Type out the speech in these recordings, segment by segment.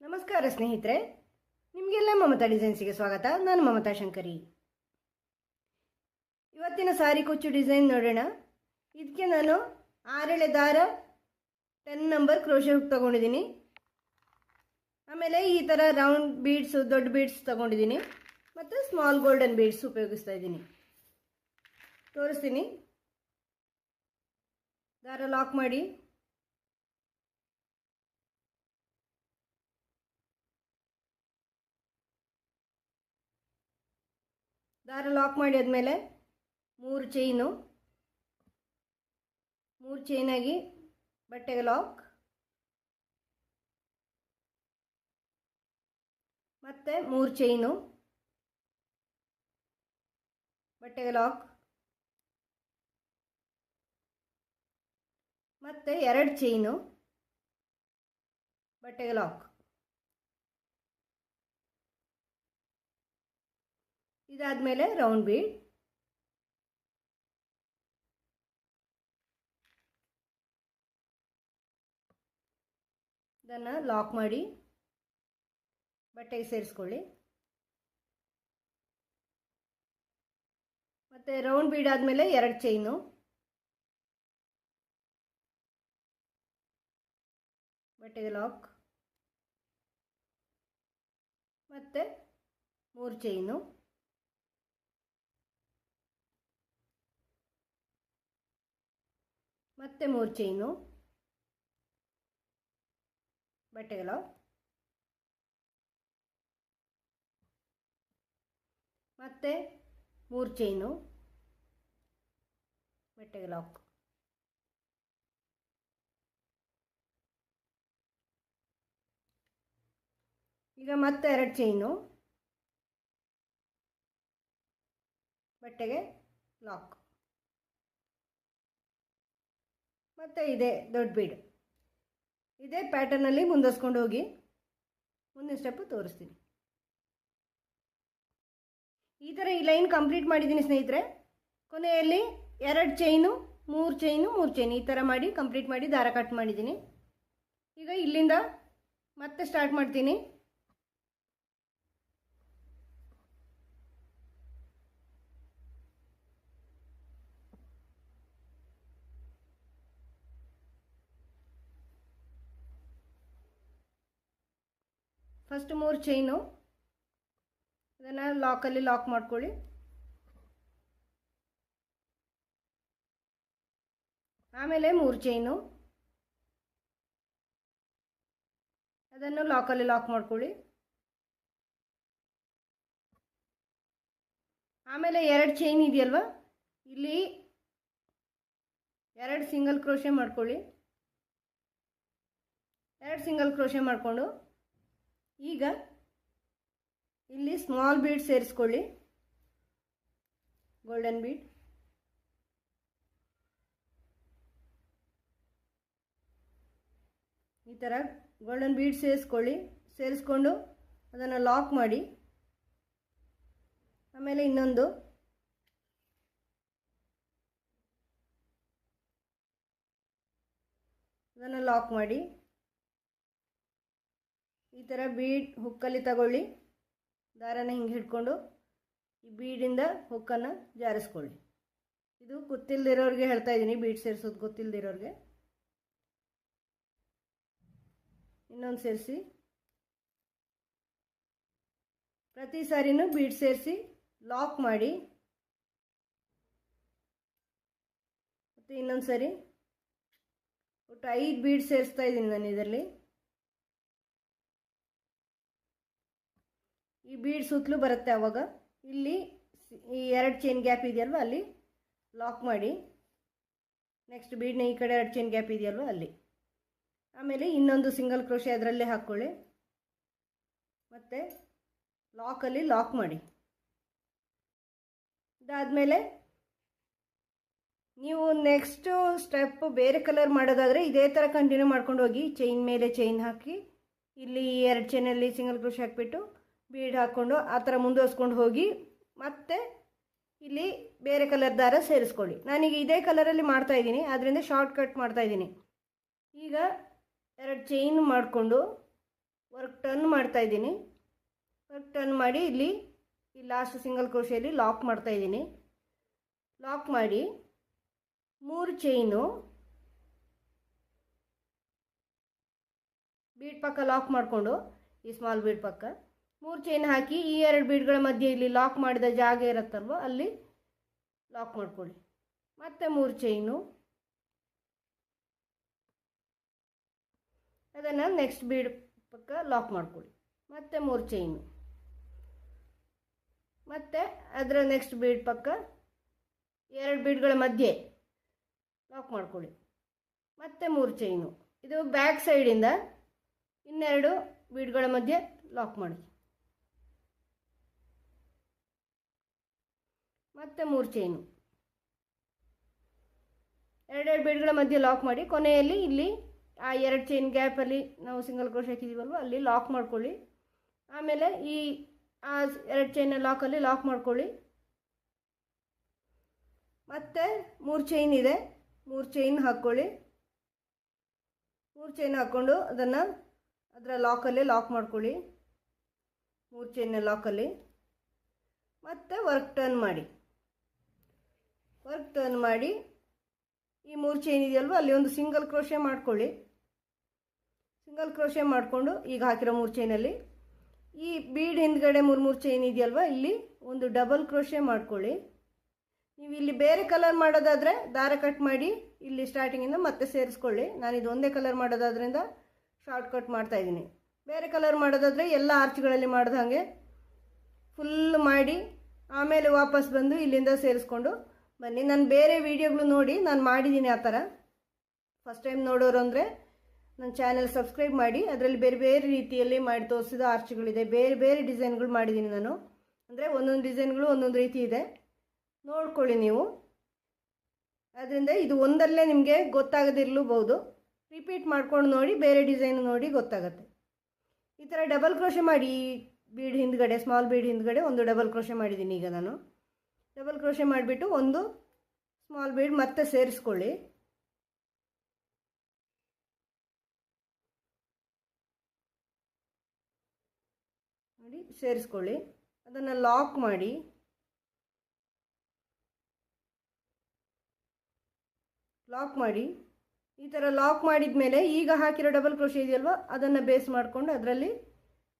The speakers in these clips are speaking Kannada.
ನಮಸ್ಕಾರ ಸ್ನೇಹಿತರೆ, ನಿಮಗೆಲ್ಲ ಮಮತಾ ಡಿಸೈನ್ಸ್ಗೆ ಸ್ವಾಗತ. ನಾನು ಮಮತಾ ಶಂಕರಿ. ಇವತ್ತಿನ ಸಾರಿ ಕುಚ್ಚು ಡಿಸೈನ್ ನೋಡೋಣ. ಇದಕ್ಕೆ ನಾನು 6 ಎಳೆ ದಾರ 10 ನಂಬರ್ ಕ್ರೋಶೆ ಹುಕ್ ತಗೊಂಡಿದ್ದೀನಿ. ಆಮೇಲೆ ಈ ಥರ ರೌಂಡ್ ಬೀಡ್ಸು, ದೊಡ್ಡ ಬೀಡ್ಸ್ ತಗೊಂಡಿದ್ದೀನಿ ಮತ್ತು ಸ್ಮಾಲ್ ಗೋಲ್ಡನ್ ಬೀಡ್ಸ್ ಉಪಯೋಗಿಸ್ತಾ ಇದ್ದೀನಿ. ತೋರಿಸ್ತೀನಿ. ದಾರ ಲಾಕ್ ಮಾಡಿ, ದಾರ ಲಾಕ್ ಮಾಡಿ ಆದಮೇಲೆ 3 ಚೈನಾಗಿ ಬಟ್ಟೆಗೆ ಲಾಕ್, ಮತ್ತೆ 3 ಚೈನು ಬಟ್ಟೆಗೆ ಲಾಕ್, ಮತ್ತೆ 2 ಚೈನು ಬಟ್ಟೆಗೆ ಲಾಕ್. ಇದಾದಮೇಲೆ ರೌಂಡ್ ಬೀಡ್, ಇದನ್ನು ಲಾಕ್ ಮಾಡಿ ಬಟ್ಟೆಗೆ ಸೇರಿಸ್ಕೊಳ್ಳಿ. ಮತ್ತು ರೌಂಡ್ ಬೀಡ್ ಆದಮೇಲೆ 2 ಚೈನು ಬಟ್ಟೆಗೆ ಲಾಕ್, ಮತ್ತು 3 ಚೈನು ಮತ್ತೆ 3 ಚೈನು ಬಟ್ಟೆಗೆ ಲಾಕ್, ಮತ್ತೆ 3 ಚೈನು ಬಟ್ಟೆಗೆ ಲಾಕ್. ಈಗ ಮತ್ತೆ 2 ಚೈನು ಬಟ್ಟೆಗೆ ಲಾಕ್, ಮತ್ತು ಇದೆ ದೊಡ್ಡ ಬೀಡ್. ಇದೇ ಪ್ಯಾಟರ್ನಲ್ಲಿ ಮುಂದುವರ್ಸ್ಕೊಂಡು ಹೋಗಿ ಮುಂದಿನ ಸ್ಟೆಪ್ಪು ತೋರಿಸ್ತೀನಿ. ಈ ಥರ ಈ ಲೈನ್ ಕಂಪ್ಲೀಟ್ ಮಾಡಿದ್ದೀನಿ ಸ್ನೇಹಿತರೆ. ಕೊನೆಯಲ್ಲಿ 2 ಚೈನು 3 ಚೈನು 3 ಚೈನು ಈ ಥರ ಮಾಡಿ ಕಂಪ್ಲೀಟ್ ಮಾಡಿ ದಾರ ಕಟ್ ಮಾಡಿದ್ದೀನಿ. ಈಗ ಇಲ್ಲಿಂದ ಮತ್ತೆ ಸ್ಟಾರ್ಟ್ ಮಾಡ್ತೀನಿ. ಫಸ್ಟ್ 3 ಚೈನು ಇದನ್ನು ಲಾಕಲ್ಲಿ ಲಾಕ್ ಮಾಡ್ಕೊಳ್ಳಿ. ಆಮೇಲೆ 3 ಚೈನು ಅದನ್ನು ಲಾಕಲ್ಲಿ ಲಾಕ್ ಮಾಡ್ಕೊಳ್ಳಿ. ಆಮೇಲೆ 2 ಚೈನ್ ಇದೆಯಲ್ವ, ಇಲ್ಲಿ 2 ಸಿಂಗಲ್ ಕ್ರೋಶೆ ಮಾಡ್ಕೊಳ್ಳಿ. 2 ಸಿಂಗಲ್ ಕ್ರೋಶೆ ಮಾಡಿಕೊಂಡು ಈಗ ಇಲ್ಲಿ ಸ್ಮಾಲ್ ಬೀಡ್ ಸೇರಿಸ್ಕೊಳ್ಳಿ, ಗೋಲ್ಡನ್ ಬೀಡ್. ಈ ಥರ ಗೋಲ್ಡನ್ ಬೀಡ್ ಸೇರಿಸ್ಕೊಂಡು ಅದನ್ನು ಲಾಕ್ ಮಾಡಿ. ಆಮೇಲೆ ಇನ್ನೊಂದು ಅದನ್ನು ಲಾಕ್ ಮಾಡಿ. ಈ ಥರ ಬೀಡ್ ಹುಕ್ಕಲ್ಲಿ ತಗೊಳ್ಳಿ, ದಾರನ ಹಿಂಗೆ ಹಿಡ್ಕೊಂಡು ಈ ಬೀಡಿಂದ ಹುಕ್ಕನ್ನು ಜಾರಿಸ್ಕೊಳ್ಳಿ. ಇದು ಗೊತ್ತಿಲ್ಲದಿರೋರಿಗೆ ಹೇಳ್ತಾ ಇದ್ದೀನಿ, ಬೀಡ್ ಸೇರಿಸೋದು ಗೊತ್ತಿಲ್ಲದಿರೋರಿಗೆ. ಇನ್ನೊಂದು ಸೇರಿಸಿ, ಪ್ರತಿ ಸಾರಿನೂ ಬೀಡ್ ಸೇರಿಸಿ ಲಾಕ್ ಮಾಡಿ. ಮತ್ತು ಇನ್ನೊಂದು ಸರಿ ಒಟ್ಟು 5 ಬೀಡ್ ಸೇರಿಸ್ತಾ ಇದ್ದೀನಿ ನಾನು ಇದರಲ್ಲಿ. ಈ ಬೀಡ್ ಸುತ್ತಲೂ ಬರುತ್ತೆ. ಆವಾಗ ಇಲ್ಲಿ ಈ 2 ಚೈನ್ ಗ್ಯಾಪ್ ಇದೆಯಲ್ವ ಅಲ್ಲಿ ಲಾಕ್ ಮಾಡಿ. ನೆಕ್ಸ್ಟ್ ಬೀಡ್ನ ಈ ಕಡೆ 2 ಚೈನ್ ಗ್ಯಾಪ್ ಇದೆಯಲ್ವ ಅಲ್ಲಿ. ಆಮೇಲೆ ಇನ್ನೊಂದು ಸಿಂಗಲ್ ಕ್ರೋಶೆ ಅದರಲ್ಲೇ ಹಾಕ್ಕೊಳ್ಳಿ, ಮತ್ತು ಲಾಕಲ್ಲಿ ಲಾಕ್ ಮಾಡಿ. ಇದಾದಮೇಲೆ ನೀವು ನೆಕ್ಸ್ಟು ಸ್ಟೆಪ್ ಬೇರೆ ಕಲರ್ ಮಾಡೋದಾದರೆ ಇದೇ ಥರ ಕಂಟಿನ್ಯೂ ಮಾಡ್ಕೊಂಡು ಹೋಗಿ. ಚೈನ್ ಮೇಲೆ ಚೈನ್ ಹಾಕಿ ಇಲ್ಲಿ 2 ಚೈನಲ್ಲಿ ಸಿಂಗಲ್ ಕ್ರೋಶೆ ಹಾಕಿಬಿಟ್ಟು ಬೀಡ್ ಹಾಕ್ಕೊಂಡು ಆ ಥರ ಮುಂದುವರ್ಸ್ಕೊಂಡು ಹೋಗಿ ಮತ್ತೆ ಇಲ್ಲಿ ಬೇರೆ ಕಲರ್ ದಾರ ಸೇರಿಸ್ಕೊಳ್ಳಿ. ನಾನೀಗ ಇದೇ ಕಲರಲ್ಲಿ ಮಾಡ್ತಾಯಿದ್ದೀನಿ, ಆದ್ದರಿಂದ ಶಾರ್ಟ್ ಕಟ್ ಮಾಡ್ತಾಯಿದ್ದೀನಿ. ಈಗ 2 ಚೈನ್ ಮಾಡಿಕೊಂಡು ವರ್ಕ್ ಟರ್ನ್ ಮಾಡ್ತಾಯಿದ್ದೀನಿ. ವರ್ಕ್ ಟರ್ನ್ ಮಾಡಿ ಇಲ್ಲಿ ಈ ಲಾಸ್ಟ್ ಸಿಂಗಲ್ ಕ್ರೋಶೆಯಲ್ಲಿ ಲಾಕ್ ಮಾಡ್ತಾಯಿದ್ದೀನಿ. ಲಾಕ್ ಮಾಡಿ 3 ಚೈನು ಬೀಡ್ ಪಕ್ಕ ಲಾಕ್ ಮಾಡಿಕೊಂಡು ಈ ಸ್ಮಾಲ್ ಬೀಡ್ ಪಕ್ಕ 3 ಚೈನ್ ಹಾಕಿ ಈ 2 ಬೀಡ್ಗಳ ಮಧ್ಯೆ ಇಲ್ಲಿ ಲಾಕ್ ಮಾಡಿದ ಜಾಗ ಇರುತ್ತಲ್ವ ಅಲ್ಲಿ ಲಾಕ್ ಮಾಡ್ಕೊಳ್ಳಿ. ಮತ್ತೆ 3 ಚೈನು, ಅದನ್ನು ನೆಕ್ಸ್ಟ್ ಬೀಡ್ ಪಕ್ಕ ಲಾಕ್ ಮಾಡ್ಕೊಳ್ಳಿ. ಮತ್ತೆ 3 ಚೈನು, ಮತ್ತು ಅದರ ನೆಕ್ಸ್ಟ್ ಬೀಡ್ ಪಕ್ಕ 2 ಬೀಡ್ಗಳ ಮಧ್ಯೆ ಲಾಕ್ ಮಾಡ್ಕೊಳ್ಳಿ. ಮತ್ತೆ 3 ಚೈನು. ಇದು ಬ್ಯಾಕ್ ಸೈಡಿಂದ ಇನ್ನೆರಡು ಬೀಡ್ಗಳ ಮಧ್ಯೆ ಲಾಕ್ ಮಾಡಿ. ಮತ್ತೆ 3 ಚೈನು, 2 ಬೀಡ್ಗಳ ಮಧ್ಯೆ ಲಾಕ್ ಮಾಡಿ. ಕೊನೆಯಲ್ಲಿ ಇಲ್ಲಿ ಆ 2 ಚೈನ್ ಗ್ಯಾಪಲ್ಲಿ ನಾವು ಸಿಂಗಲ್ ಕ್ರೋಶ್ ಹಾಕಿದ್ದೀವಲ್ವ ಅಲ್ಲಿ ಲಾಕ್ ಮಾಡ್ಕೊಳ್ಳಿ. ಆಮೇಲೆ ಈ ಆ 2 ಚೈನ್ ಲಾಕಲ್ಲಿ ಲಾಕ್ ಮಾಡ್ಕೊಳ್ಳಿ. ಮತ್ತೆ 3 ಚೈನ್ ಇದೆ, 3 ಚೈನ್ ಹಾಕ್ಕೊಳ್ಳಿ. 3 ಚೈನ್ ಹಾಕ್ಕೊಂಡು ಅದನ್ನು ಅದರ ಲಾಕಲ್ಲಿ ಲಾಕ್ ಮಾಡ್ಕೊಳ್ಳಿ. 3 ಚೈನ್ ಲಾಕಲ್ಲಿ ಮತ್ತೆ ವರ್ಕ್ ಟರ್ನ್ ಮಾಡಿ. ವರ್ಕ್ ಟರ್ನ್ ಮಾಡಿ ಈ 3 ಚೈನ್ ಇದೆಯಲ್ವ ಅಲ್ಲಿ ಒಂದು ಸಿಂಗಲ್ ಕ್ರೋಶೆ ಮಾಡ್ಕೊಳ್ಳಿ. ಸಿಂಗಲ್ ಕ್ರೋಶೆ ಮಾಡಿಕೊಂಡು ಈಗ ಹಾಕಿರೋ 3 ಚೈನಲ್ಲಿ ಈ ಬೀಡ್ ಹಿಂದ್ಗಡೆ 3 ಚೈನ್ ಇದೆಯಲ್ವ ಇಲ್ಲಿ ಒಂದು ಡಬಲ್ ಕ್ರೋಶೆ ಮಾಡ್ಕೊಳ್ಳಿ. ನೀವು ಇಲ್ಲಿ ಬೇರೆ ಕಲರ್ ಮಾಡೋದಾದರೆ ದಾರ ಕಟ್ ಮಾಡಿ ಇಲ್ಲಿ ಸ್ಟಾರ್ಟಿಂಗಿಂದ ಮತ್ತೆ ಸೇರಿಸ್ಕೊಳ್ಳಿ. ನಾನಿದು ಒಂದೇ ಕಲರ್ ಮಾಡೋದಾದ್ರಿಂದ ಶಾರ್ಟ್ ಕಟ್ ಮಾಡ್ತಾಯಿದ್ದೀನಿ. ಬೇರೆ ಕಲರ್ ಮಾಡೋದಾದರೆ ಎಲ್ಲ ಆರ್ಚ್ಗಳಲ್ಲಿ ಮಾಡ್ದ ಹಾಗೆ ಫುಲ್ ಮಾಡಿ ಆಮೇಲೆ ವಾಪಸ್ ಬಂದು ಇಲ್ಲಿಂದ ಸೇರಿಸ್ಕೊಂಡು ಬನ್ನಿ. ನಾನು ಬೇರೆ ವೀಡಿಯೋಗಳು ನೋಡಿ ನಾನು ಮಾಡಿದ್ದೀನಿ ಆ ಥರ. ಫಸ್ಟ್ ಟೈಮ್ ನೋಡೋರು ಅಂದರೆ ನನ್ನ ಚಾನೆಲ್ ಸಬ್ಸ್ಕ್ರೈಬ್ ಮಾಡಿ. ಅದರಲ್ಲಿ ಬೇರೆ ಬೇರೆ ರೀತಿಯಲ್ಲಿ ಮಾಡಿ ತೋರಿಸಿದ ಆರ್ಚ್ಗಳಿದೆ, ಬೇರೆ ಬೇರೆ ಡಿಸೈನ್ಗಳು ಮಾಡಿದ್ದೀನಿ ನಾನು. ಅಂದರೆ ಒಂದೊಂದು ಡಿಸೈನ್ಗಳು ಒಂದೊಂದು ರೀತಿ ಇದೆ, ನೋಡ್ಕೊಳ್ಳಿ ನೀವು. ಅದರಿಂದ ಇದು ಒಂದರಲ್ಲೇ ನಿಮಗೆ ಗೊತ್ತಾಗದಿರಲೂಬಹುದು. ರಿಪೀಟ್ ಮಾಡ್ಕೊಂಡು ನೋಡಿ, ಬೇರೆ ಡಿಸೈನ್ ನೋಡಿ ಗೊತ್ತಾಗುತ್ತೆ. ಈ ಥರ ಡಬಲ್ ಕ್ರೋಶೆ ಮಾಡಿ ಬೀಡ್ ಹಿಂದ್ಗಡೆ, ಸ್ಮಾಲ್ ಬೀಡ್ ಹಿಂದ್ಗಡೆ ಒಂದು ಡಬಲ್ ಕ್ರೋಶೆ ಮಾಡಿದ್ದೀನಿ. ಈಗ ನಾನು ಡಬಲ್ ಕ್ರೋಶೆ ಮಾಡಿಬಿಟ್ಟು ಒಂದು ಸ್ಮಾಲ್ ಬೀಡ್ ಮತ್ತೆ ಸೇರಿಸ್ಕೊಳ್ಳಿ. ನೋಡಿ ಸೇರಿಸ್ಕೊಳ್ಳಿ. ಅದನ್ನು ಲಾಕ್ ಮಾಡಿ ಈ ಥರ ಲಾಕ್ ಮಾಡಿದ ಮೇಲೆ ಈಗ ಹಾಕಿರೋ ಡಬಲ್ ಕ್ರೋಶೆ ಇದೆಯಲ್ವ ಅದನ್ನು ಬೇಸ್ ಮಾಡಿಕೊಂಡು ಅದರಲ್ಲಿ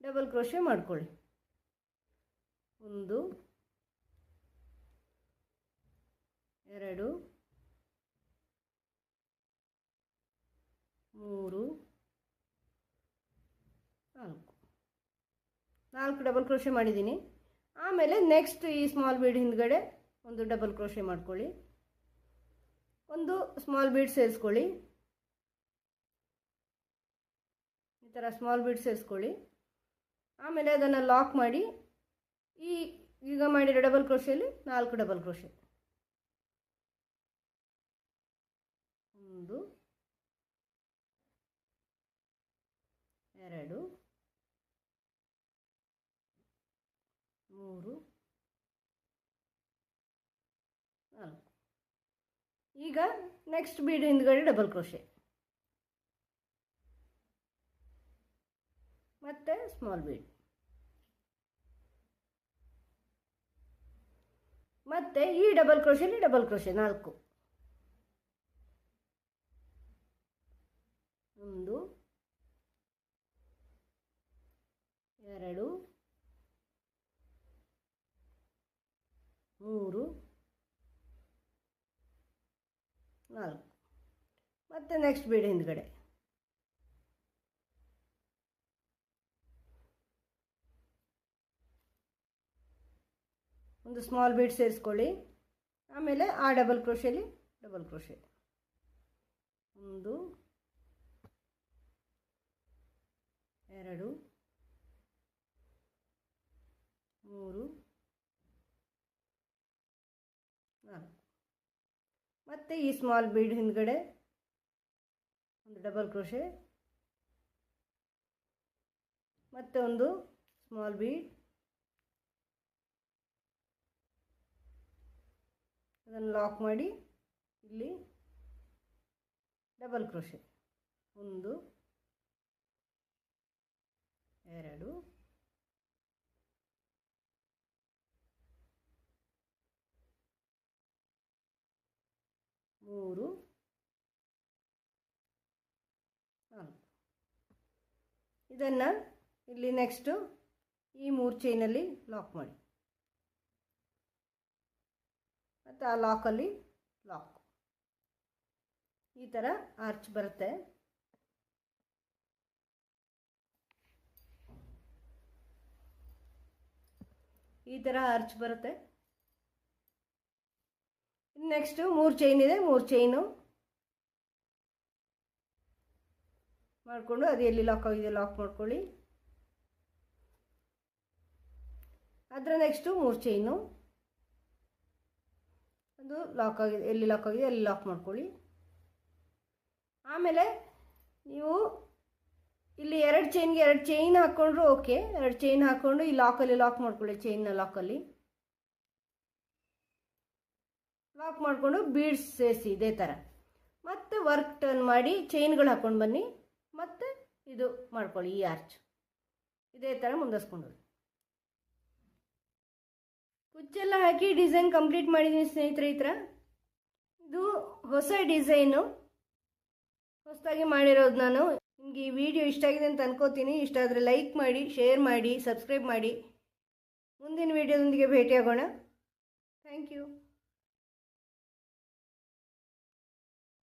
ಡಬಲ್ ಕ್ರೋಶೆ ಮಾಡ್ಕೊಳ್ಳಿ. 1 2 3 4 ಡಬಲ್ ಕ್ರೋಶೆ ಮಾಡಿದ್ದೀನಿ. ಆಮೇಲೆ ನೆಕ್ಸ್ಟ್ ಈ ಸ್ಮಾಲ್ ಬೀಡ್ ಹಿಂದ್ಗಡೆ ಒಂದು ಡಬಲ್ ಕ್ರೋಶೆ ಮಾಡ್ಕೊಳ್ಳಿ. ಒಂದು ಸ್ಮಾಲ್ ಬೀಡ್ ಸೇರಿಸ್ಕೊಳ್ಳಿ. ಈ ಥರ ಸ್ಮಾಲ್ ಬೀಡ್ ಸೇರಿಸ್ಕೊಳ್ಳಿ. ಆಮೇಲೆ ಅದನ್ನು ಲಾಕ್ ಮಾಡಿ ಈಗ ಮಾಡಿರೋ ಡಬಲ್ ಕ್ರೋಶೆಯಲ್ಲಿ 4 ಡಬಲ್ ಕ್ರೋಶೆ. 1 2 3 4. ಈಗ ನೆಕ್ಸ್ಟ್ ಬೀಡ್ ಹಿಂದ್ಗಡೆ ಡಬಲ್ ಕ್ರೋಶೆ, ಮತ್ತೆ ಸ್ಮಾಲ್ ಬೀಡ್, ಮತ್ತೆ ಈ ಡಬಲ್ ಕ್ರೋಶೆಯಲ್ಲಿ ಡಬಲ್ ಕ್ರೋಶೆ 4. 1 2 3 4. ಮತ್ತೆ ನೆಕ್ಸ್ಟ್ ಬೀಡ್ ಹಿಂದ್ಗಡೆ ಒಂದು ಸ್ಮಾಲ್ ಬೀಡ್ ಸೇರಿಸ್ಕೊಳ್ಳಿ. ಆಮೇಲೆ ಆ ಡಬಲ್ ಕ್ರೋಶೆಯಲ್ಲಿ ಡಬಲ್ ಕ್ರೋಶೆ 1 2 3 4. ಮತ್ತು ಈ ಸ್ಮಾಲ್ ಬೀಡ್ ಹಿಂದ್ಗಡೆ ಒಂದು ಡಬಲ್ ಕ್ರೋಶೆ, ಮತ್ತೆ ಒಂದು ಸ್ಮಾಲ್ ಬೀಡ್, ಅದನ್ನು ಲಾಕ್ ಮಾಡಿ ಇಲ್ಲಿ ಡಬಲ್ ಕ್ರೋಶೆ 1 2 3 4 ಇದನ್ನು ಇಲ್ಲಿ ನೆಕ್ಸ್ಟು ಈ 3 ಚೈನಲ್ಲಿ ಲಾಕ್ ಮಾಡಿ ಮತ್ತು ಆ ಲಾಕಲ್ಲಿ ಲಾಕ್ ಈ ಥರ ಆರ್ಚ್ ಬರುತ್ತೆ. ಈ ಥರ ಆರ್ಚ್ ಬರುತ್ತೆ. ನೆಕ್ಸ್ಟು 3 ಚೈನ್ ಇದೆ, 3 ಚೈನು ಮಾಡಿಕೊಂಡು ಅದು ಎಲ್ಲಿ ಲಾಕ್ ಆಗಿದೆ ಲಾಕ್ ಮಾಡ್ಕೊಳ್ಳಿ. ಅದರ ನೆಕ್ಸ್ಟು 3 ಚೈನು ಅದು ಲಾಕ್ ಆಗಿದೆ, ಎಲ್ಲಿ ಲಾಕ್ ಆಗಿದೆ ಅಲ್ಲಿ ಲಾಕ್ ಮಾಡ್ಕೊಳ್ಳಿ. ಆಮೇಲೆ ನೀವು ಇಲ್ಲಿ 2 ಚೈನ್ಗೆ 2 ಚೈನ್ ಹಾಕ್ಕೊಂಡ್ರು ಓಕೆ. 2 ಚೈನ್ ಹಾಕ್ಕೊಂಡು ಈ ಲಾಕಲ್ಲಿ ಲಾಕ್ ಮಾಡ್ಕೊಳ್ಳಿ. ಚೈನ್ನ ಲಾಕಲ್ಲಿ ಲಾಕ್ ಮಾಡಿಕೊಂಡು ಬೀಡ್ಸ್ ಸೇರಿಸಿ ಇದೇ ಥರ. ಮತ್ತು ವರ್ಕ್ ಟರ್ನ್ ಮಾಡಿ ಚೈನ್ಗಳು ಹಾಕ್ಕೊಂಡು ಬನ್ನಿ. ಮತ್ತು ಇದು ಮಾಡ್ಕೊಳ್ಳಿ. ಈ ಆರ್ಚ್ ಇದೇ ಥರ ಮುಂದುವರ್ಸ್ಕೊಂಡು ಕುಚ್ಚೆಲ್ಲ ಹಾಕಿ ಡಿಸೈನ್ ಕಂಪ್ಲೀಟ್ ಮಾಡಿದ್ದೀನಿ ಸ್ನೇಹಿತರೆ. ಈ ಥರ ಇದು ಹೊಸ ಡಿಸೈನು, ಹೊಸದಾಗಿ ಮಾಡಿರೋದು ನಾನು. ನಿಮಗೆ ಈ ವಿಡಿಯೋ ಇಷ್ಟ ಆಗಿದೆ ಅಂತ ಅನ್ಕೋತೀನಿ. ಇಷ್ಟ ಆದರೆ ಲೈಕ್ ಮಾಡಿ, ಶೇರ್ ಮಾಡಿ, ಸಬ್ಸ್ಕ್ರೈಬ್ ಮಾಡಿ. ಮುಂದಿನ ವಿಡಿಯೋದೊಂದಿಗೆ ಭೇಟಿಯಾಗೋಣ. Thank you.